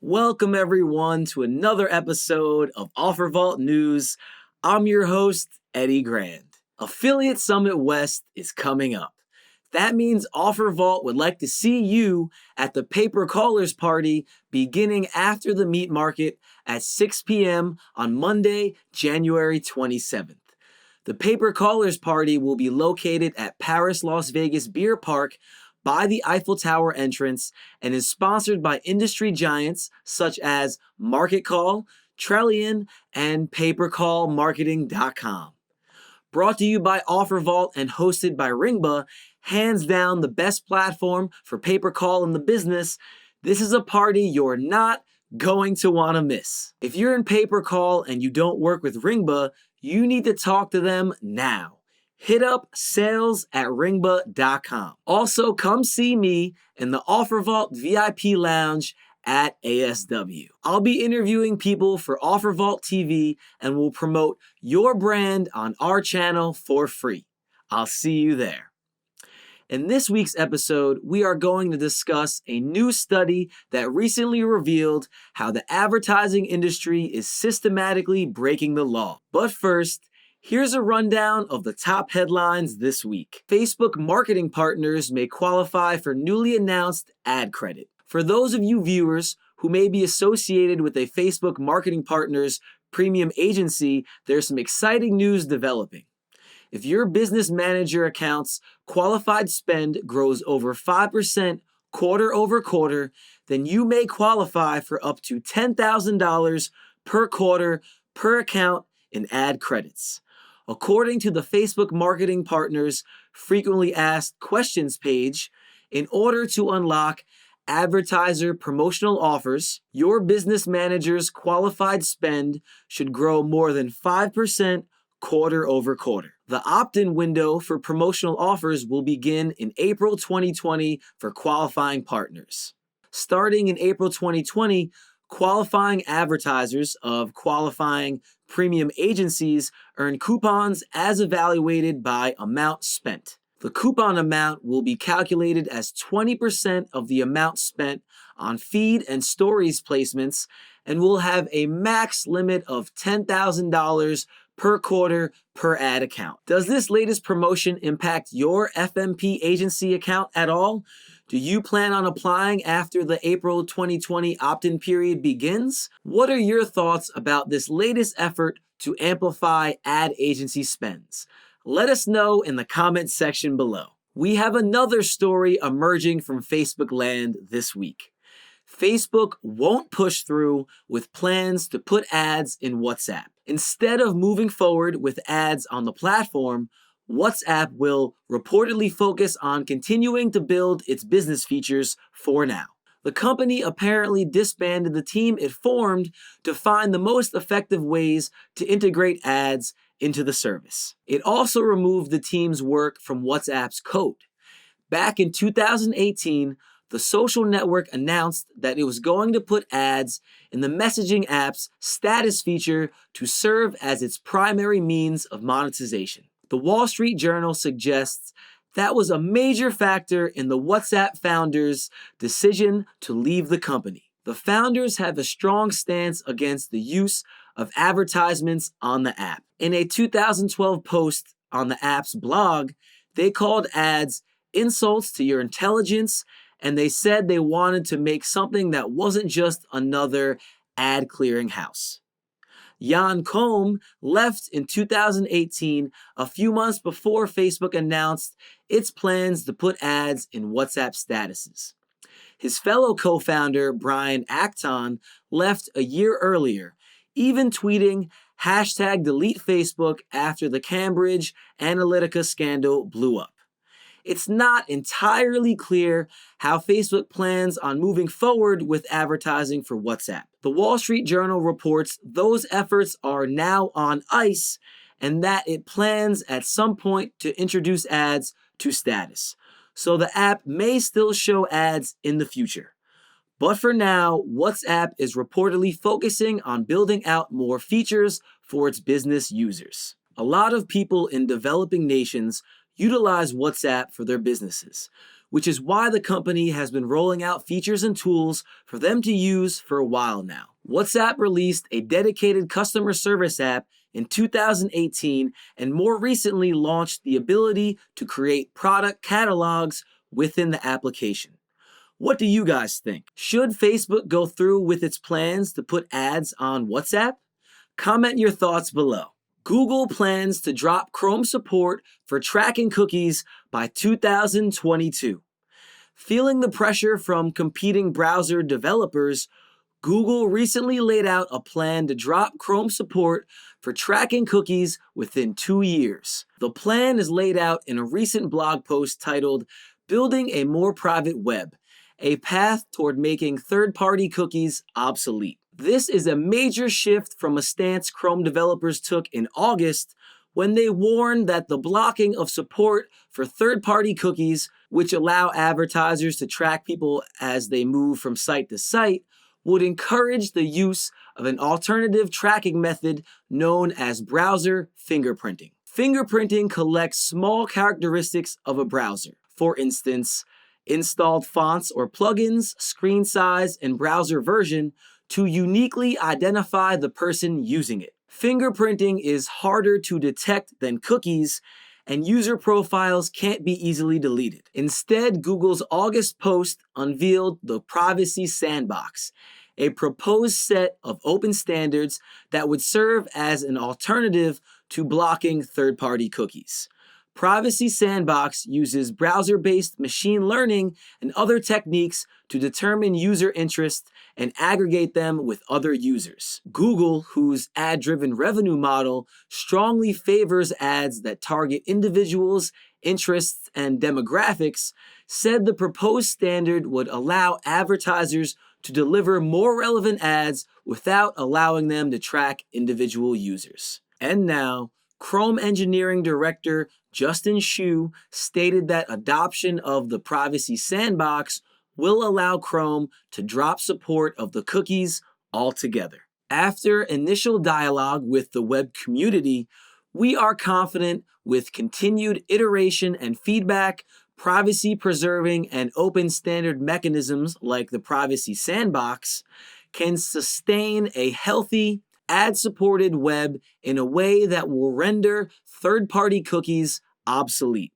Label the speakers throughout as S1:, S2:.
S1: Welcome everyone to another episode of OfferVault News. I'm your host, Eddie Grand. Affiliate Summit West is coming up. That means OfferVault would like to see you at the Paper Callers Party beginning after the meat market at 6 p.m. on Monday, January 27th. The Paper Callers Party will be located at Paris Las Vegas Beer Park by the Eiffel Tower entrance and is sponsored by industry giants such as Market Call, Trellian, and PaperCallMarketing.com. Brought to you by OfferVault and hosted by Ringba, hands down the best platform for pay per call in the business, this is a party you're not going to want to miss. If you're in pay per call and you don't work with Ringba, you need to talk to them now. Hit up sales@ringba.com. Also, come see me in the OfferVault VIP Lounge at ASW. I'll be interviewing people for OfferVault TV and will promote your brand on our channel for free. I'll see you there. In this week's episode, we are going to discuss a new study that recently revealed how the advertising industry is systematically breaking the law. But first, here's a rundown of the top headlines this week. Facebook marketing partners may qualify for newly announced ad credit. For those of you viewers who may be associated with a Facebook marketing partner's premium agency, there's some exciting news developing. If your business manager account's qualified spend grows over 5% quarter over quarter, then you may qualify for up to $10,000 per quarter per account in ad credits. According to the Facebook Marketing Partners Frequently Asked Questions page, in order to unlock advertiser promotional offers, your business manager's qualified spend should grow more than 5% quarter over quarter. The opt-in window for promotional offers will begin in April 2020 for qualifying partners. Starting in April 2020, qualifying advertisers of qualifying premium agencies earn coupons as evaluated by amount spent. The coupon amount will be calculated as 20% of the amount spent on feed and stories placements and will have a max limit of $10,000 per quarter per ad account. Does this latest promotion impact your FMP agency account at all? Do you plan on applying after the April 2020 opt-in period begins? What are your thoughts about this latest effort to amplify ad agency spends? Let us know in the comments section below. We have another story emerging from Facebook land this week. Facebook won't push through with plans to put ads in WhatsApp. Instead of moving forward with ads on the platform, WhatsApp will reportedly focus on continuing to build its business features for now. The company apparently disbanded the team it formed to find the most effective ways to integrate ads into the service. It also removed the team's work from WhatsApp's code. Back in 2018, the social network announced that it was going to put ads in the messaging app's status feature to serve as its primary means of monetization. The Wall Street Journal suggests that was a major factor in the WhatsApp founders' decision to leave the company. The founders have a strong stance against the use of advertisements on the app. In a 2012 post on the app's blog, they called ads insults to your intelligence, and they said they wanted to make something that wasn't just another ad clearinghouse. Jan Koum left in 2018, a few months before Facebook announced its plans to put ads in WhatsApp statuses. His fellow co-founder, Brian Acton, left a year earlier, even tweeting #delete Facebook after the Cambridge Analytica scandal blew up. It's not entirely clear how Facebook plans on moving forward with advertising for WhatsApp. The Wall Street Journal reports those efforts are now on ice and that it plans at some point to introduce ads to status. So the app may still show ads in the future. But for now, WhatsApp is reportedly focusing on building out more features for its business users. A lot of people in developing nations utilize WhatsApp for their businesses, which is why the company has been rolling out features and tools for them to use for a while now. WhatsApp released a dedicated customer service app in 2018 and more recently launched the ability to create product catalogs within the application. What do you guys think? Should Facebook go through with its plans to put ads on WhatsApp? Comment your thoughts below. Google plans to drop Chrome support for tracking cookies by 2022. Feeling the pressure from competing browser developers, Google recently laid out a plan to drop Chrome support for tracking cookies within 2 years. The plan is laid out in a recent blog post titled "Building a More Private Web: A Path Toward Making Third-Party Cookies Obsolete." This is a major shift from a stance Chrome developers took in August when they warned that the blocking of support for third-party cookies, which allow advertisers to track people as they move from site to site, would encourage the use of an alternative tracking method known as browser fingerprinting. Fingerprinting collects small characteristics of a browser. For instance, installed fonts or plugins, screen size, and browser version to uniquely identify the person using it. Fingerprinting is harder to detect than cookies, and user profiles can't be easily deleted. Instead, Google's August post unveiled the Privacy Sandbox, a proposed set of open standards that would serve as an alternative to blocking third-party cookies. Privacy Sandbox uses browser-based machine learning and other techniques to determine user interests and aggregate them with other users. Google, whose ad-driven revenue model strongly favors ads that target individuals, interests, and demographics, said the proposed standard would allow advertisers to deliver more relevant ads without allowing them to track individual users. And now, Chrome engineering director Justin Shu stated that adoption of the Privacy Sandbox will allow Chrome to drop support of the cookies altogether. After initial dialogue with the web community, we are confident with continued iteration and feedback, privacy-preserving and open standard mechanisms like the Privacy Sandbox can sustain a healthy, ad-supported web in a way that will render third-party cookies obsolete,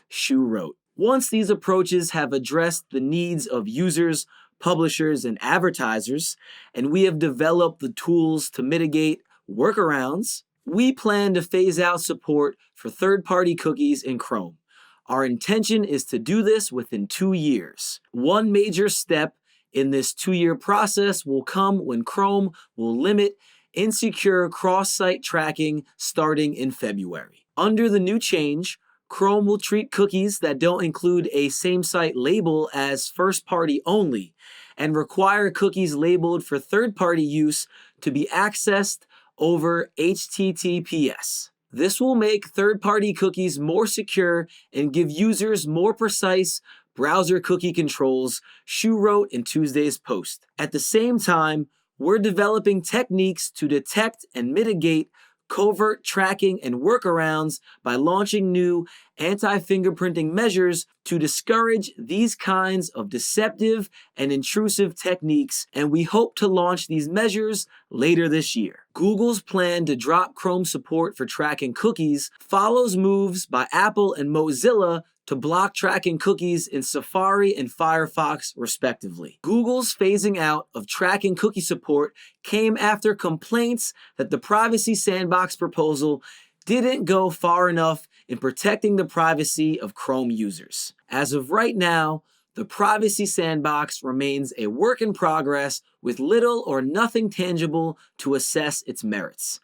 S1: Shu wrote. Once these approaches have addressed the needs of users, publishers, and advertisers, and we have developed the tools to mitigate workarounds, we plan to phase out support for third-party cookies in Chrome. Our intention is to do this within 2 years. One major step in this 2-year process will come when Chrome will limit insecure cross-site tracking starting in February. Under the new change, Chrome will treat cookies that don't include a same-site label as first-party only and require cookies labeled for third-party use to be accessed over HTTPS. This will make third-party cookies more secure and give users more precise browser cookie controls, Shu wrote in Tuesday's post. At the same time, we're developing techniques to detect and mitigate covert tracking and workarounds by launching new anti-fingerprinting measures to discourage these kinds of deceptive and intrusive techniques, and we hope to launch these measures later this year. Google's plan to drop Chrome support for tracking cookies follows moves by Apple and Mozilla to block tracking cookies in Safari and Firefox, respectively. Google's phasing out of tracking cookie support came after complaints that the Privacy Sandbox proposal didn't go far enough in protecting the privacy of Chrome users. As of right now, the Privacy Sandbox remains a work in progress with little or nothing tangible to assess its merits.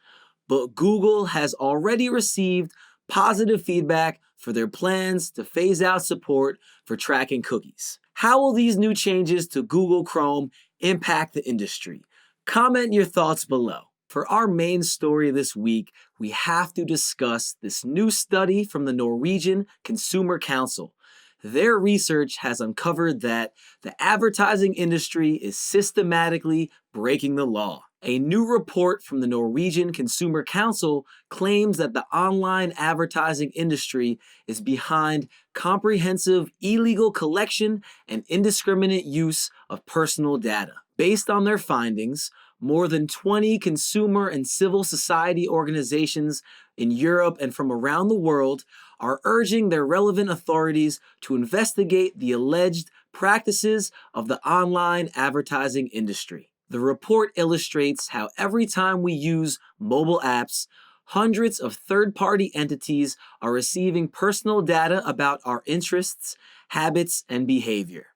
S1: But Google has already received positive feedback for their plans to phase out support for tracking cookies. How will these new changes to Google Chrome impact the industry? Comment your thoughts below. For our main story this week, we have to discuss this new study from the Norwegian Consumer Council. Their research has uncovered that the advertising industry is systematically breaking the law. A new report from the Norwegian Consumer Council claims that the online advertising industry is behind comprehensive illegal collection and indiscriminate use of personal data. Based on their findings, more than 20 consumer and civil society organizations in Europe and from around the world are urging their relevant authorities to investigate the alleged practices of the online advertising industry. The report illustrates how every time we use mobile apps, hundreds of third-party entities are receiving personal data about our interests, habits, and behavior.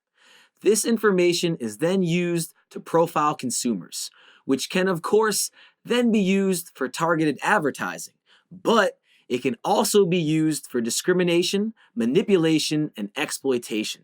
S1: This information is then used to profile consumers, which can, of course, then be used for targeted advertising, but it can also be used for discrimination, manipulation, and exploitation.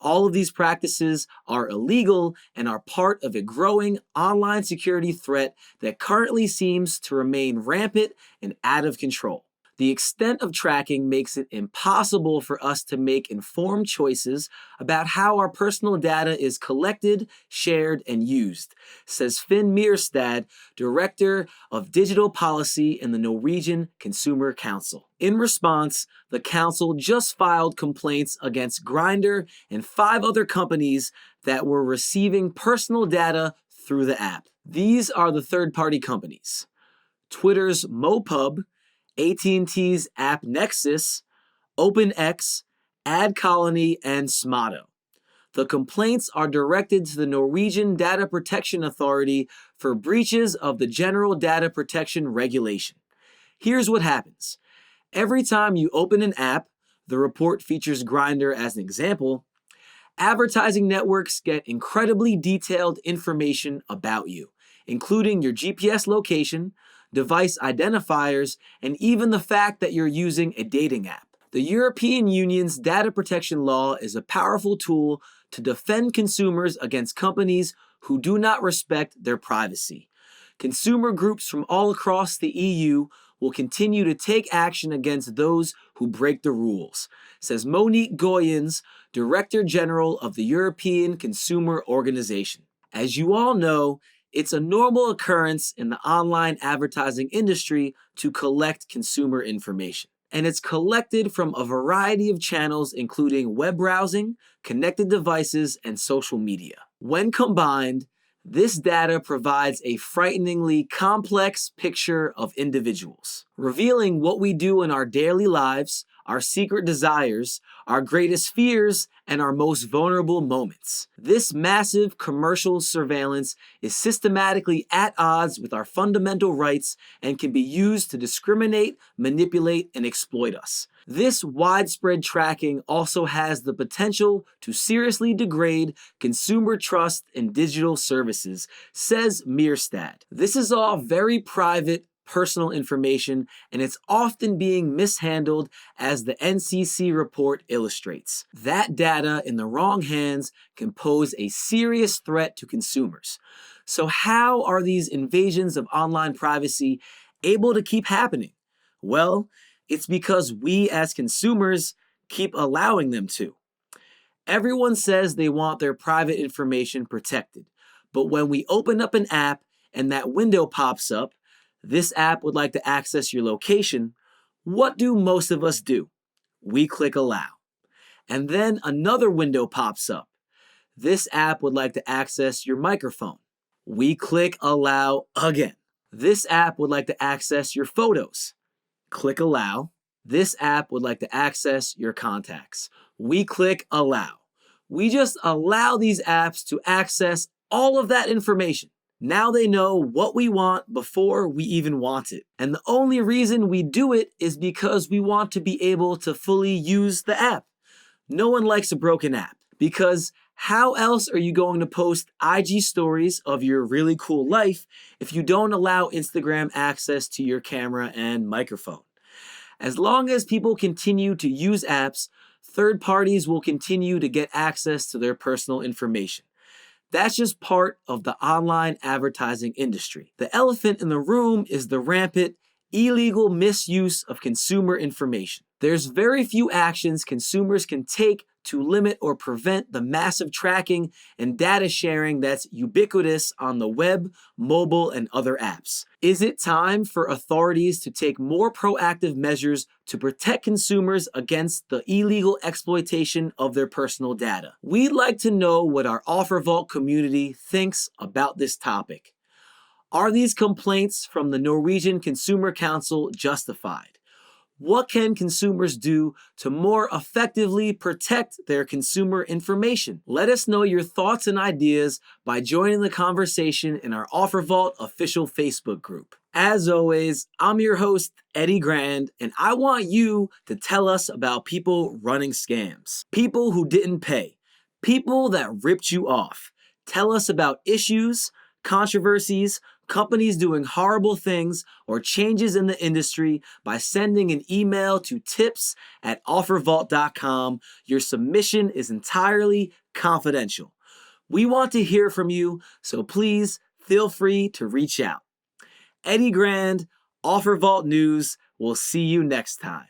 S1: All of these practices are illegal and are part of a growing online security threat that currently seems to remain rampant and out of control. The extent of tracking makes it impossible for us to make informed choices about how our personal data is collected, shared, and used, says Finn Mierstad, Director of Digital Policy in the Norwegian Consumer Council. In response, the council just filed complaints against Grindr and 5 other companies that were receiving personal data through the app. These are the third-party companies: Twitter's MoPub, AT&T's AppNexus, OpenX, AdColony, and Smato. The complaints are directed to the Norwegian Data Protection Authority for breaches of the General Data Protection Regulation. Here's what happens. Every time you open an app, the report features Grindr as an example, advertising networks get incredibly detailed information about you, including your GPS location, device identifiers, and even the fact that you're using a dating app. The European Union's data protection law is a powerful tool to defend consumers against companies who do not respect their privacy. Consumer groups from all across the EU will continue to take action against those who break the rules, says Monique Goyens, Director General of the European Consumer Organization. As you all know, it's a normal occurrence in the online advertising industry to collect consumer information. And it's collected from a variety of channels, including web browsing, connected devices, and social media. When combined, this data provides a frighteningly complex picture of individuals, revealing what we do in our daily lives, our secret desires, our greatest fears, and our most vulnerable moments. This massive commercial surveillance is systematically at odds with our fundamental rights and can be used to discriminate, manipulate, and exploit us. This widespread tracking also has the potential to seriously degrade consumer trust in digital services, says Mierstad. This is all very private, personal information, and it's often being mishandled, as the NCC report illustrates. That data in the wrong hands can pose a serious threat to consumers. So how are these invasions of online privacy able to keep happening? Well, it's because we as consumers keep allowing them to. Everyone says they want their private information protected, but when we open up an app and that window pops up, this app would like to access your location, what do most of us do? We click allow. And then another window pops up. This app would like to access your microphone. We click allow again. This app would like to access your photos. Click allow. This app would like to access your contacts. We click allow. We just allow these apps to access all of that information. Now they know what we want before we even want it. And the only reason we do it is because we want to be able to fully use the app. No one likes a broken app, because how else are you going to post IG stories of your really cool life if you don't allow Instagram access to your camera and microphone? As long as people continue to use apps, third parties will continue to get access to their personal information. That's just part of the online advertising industry. The elephant in the room is the rampant, illegal misuse of consumer information. There's very few actions consumers can take to limit or prevent the massive tracking and data sharing that's ubiquitous on the web, mobile, and other apps? Is it time for authorities to take more proactive measures to protect consumers against the illegal exploitation of their personal data? We'd like to know what our OfferVault community thinks about this topic. Are these complaints from the Norwegian Consumer Council justified? What can consumers do to more effectively protect their consumer information? Let us know your thoughts and ideas by joining the conversation in our OfferVault official Facebook group. As always, I'm your host, Eddie Grand, and I want you to tell us about people running scams. People who didn't pay. People that ripped you off. Tell us about issues, controversies, companies doing horrible things, or changes in the industry by sending an email to tips@offervault.com. Your submission is entirely confidential. We want to hear from you, so please feel free to reach out. Eddie Grand, OfferVault News. We'll see you next time.